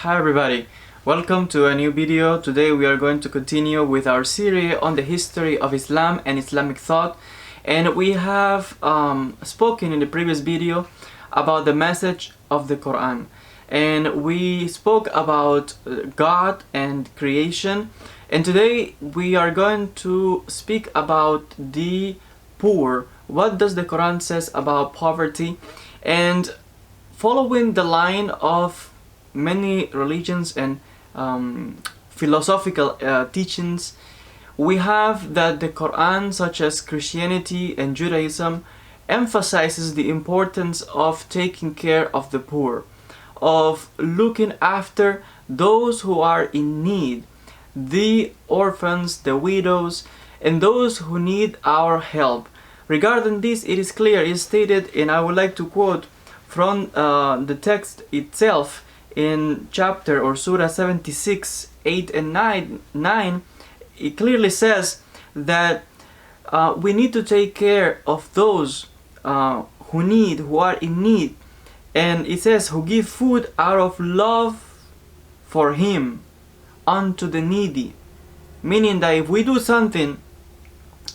Hi everybody, welcome to a new video. Today we are going to continue with our series on the history of Islam and Islamic thought, and we have spoken in the previous video about the message of the Quran, and we spoke about God and creation, and today we are going to speak about the poor. What does the Quran says about poverty? And following the line of many religions and philosophical teachings, we have that the Quran, such as Christianity and Judaism, emphasizes the importance of taking care of the poor, of looking after those who are in need, the orphans, the widows, and those who need our help. Regarding this, it is clear, it is stated, and I would like to quote from the text itself in chapter or surah 76, 8 and 9, it clearly says that we need to take care of those who are in need, and it says, who give food out of love for him unto the needy, meaning that if we do something,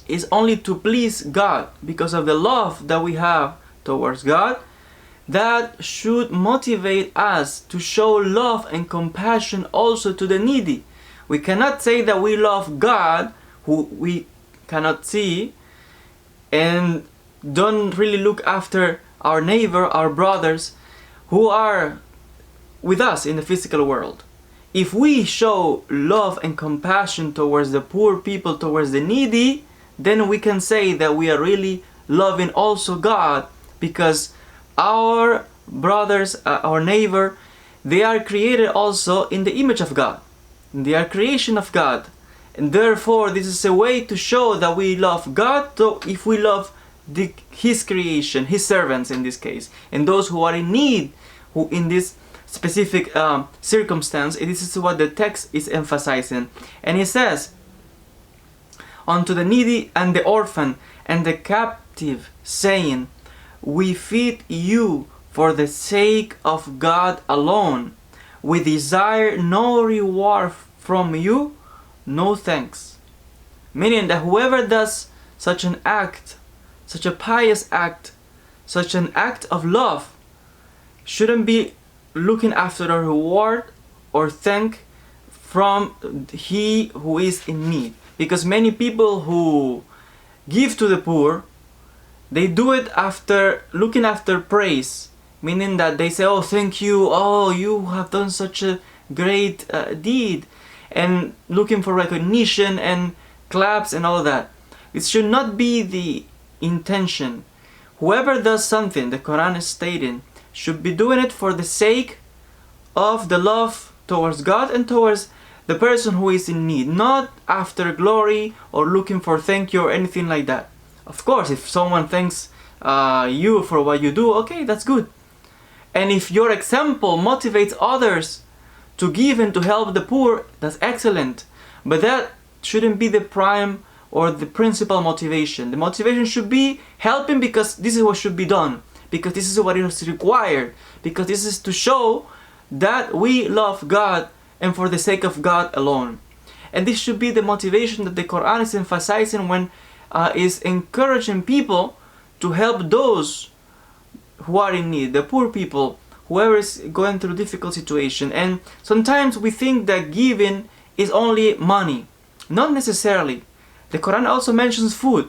it's only to please God because of the love that we have towards God. That should motivate us to show love and compassion also to the needy. We cannot say that we love God, who we cannot see, and don't really look after our neighbor, our brothers, who are with us in the physical world. If we show love and compassion towards the poor people, towards the needy, then we can say that we are really loving also God, because our brothers, our neighbor, they are created also in the image of God. They are creation of God. And therefore, this is a way to show that we love God, so if we love His creation, His servants in this case, and those who are in need, who in this specific circumstance, this is what the text is emphasizing. And it says, unto the needy and the orphan and the captive, saying, we feed you for the sake of God alone. We desire no reward from you, no thanks. Meaning that whoever does such an act, such a pious act, such an act of love, shouldn't be looking after a reward or thank from he who is in need. Because many people who give to the poor, they do it after looking after praise, meaning that they say, oh, thank you, oh, you have done such a great deed, and looking for recognition and claps and all that. It should not be the intention. Whoever does something, the Quran is stating, should be doing it for the sake of the love towards God and towards the person who is in need, not after glory or looking for thank you or anything like that. Of course, if someone thanks you for what you do, okay, that's good. And if your example motivates others to give and to help the poor, that's excellent. But that shouldn't be the prime or the principal motivation. The motivation should be helping because this is what should be done, because this is what is required, because this is to show that we love God and for the sake of God alone. And this should be the motivation that the Quran is emphasizing when is encouraging people to help those who are in need, the poor people, whoever is going through difficult situation. And sometimes we think that giving is only money. Not necessarily. The Quran also mentions food.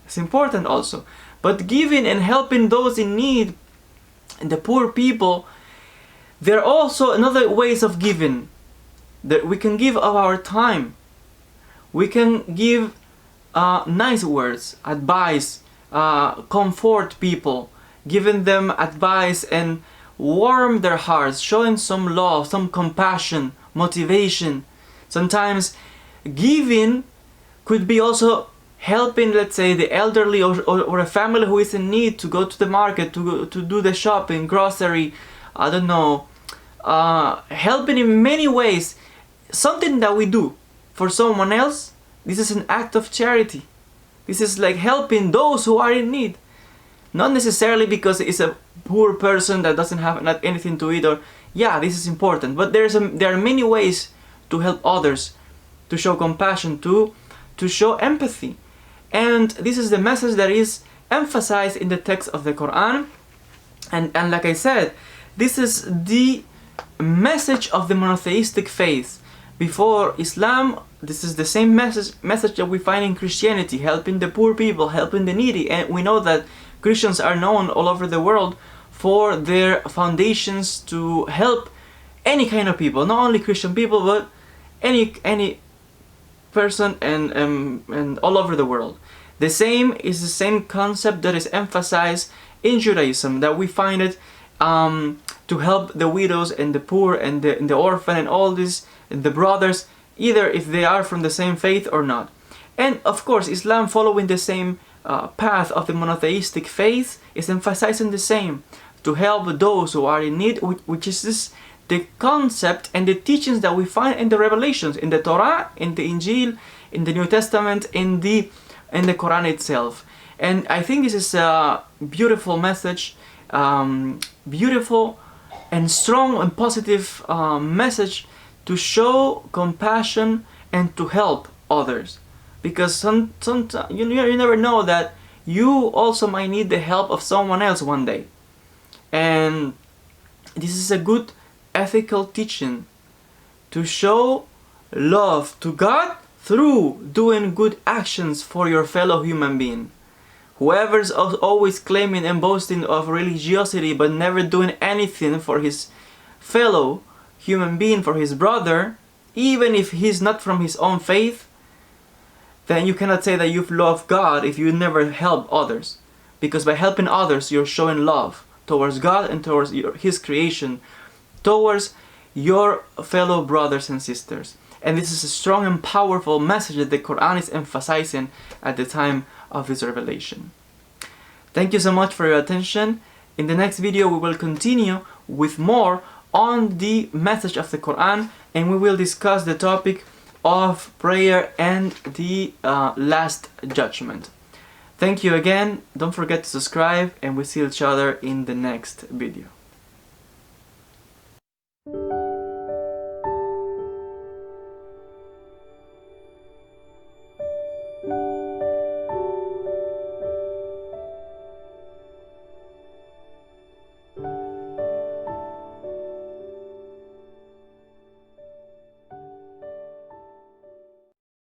It's important also. But giving and helping those in need, and the poor people, there are also another ways of giving. That we can give of our time. We can give nice words, advice, comfort people, giving them advice and warm their hearts, showing some love, some compassion, motivation. Sometimes giving could be also helping, let's say, the elderly or a family who is in need to go to the market, to do the shopping, grocery, I don't know, helping in many ways. Something that we do for someone else, this is an act of charity. This is like helping those who are in need. Not necessarily because it's a poor person that doesn't have not anything to eat, or yeah, this is important, but there are many ways to help others, to show compassion, to show empathy. And this is the message that is emphasized in the text of the Quran. And like I said, this is the message of the monotheistic faith. Before Islam, this is the same message that we find in Christianity, helping the poor people, helping the needy. And we know that Christians are known all over the world for their foundations to help any kind of people, not only Christian people, but any person and all over the world. The same concept that is emphasized in Judaism, that we find it to help the widows and the poor and the orphan and all these, and the brothers, either if they are from the same faith or not. And of course, Islam, following the same path of the monotheistic faith, is emphasizing the same, to help those who are in need, which is the concept and the teachings that we find in the revelations, in the Torah, in the Injil, in the New Testament, in the Quran itself. And I think this is a beautiful message, beautiful and strong and positive message to show compassion and to help others. Because sometimes you never know that you also might need the help of someone else one day. And this is a good ethical teaching to show love to God through doing good actions for your fellow human being. Whoever's always claiming and boasting of religiosity but never doing anything for his fellow human being, for his brother, even if he's not from his own faith, then you cannot say that you've loved God if you never help others. Because by helping others, you're showing love towards God and towards His creation, towards your fellow brothers and sisters. And this is a strong and powerful message that the Quran is emphasizing at the time of its revelation. Thank you so much for your attention. In the next video, we will continue with more on the message of the Quran, and we will discuss the topic of prayer and the last judgment. Thank you again. Don't forget to subscribe, and we'll see each other in the next video.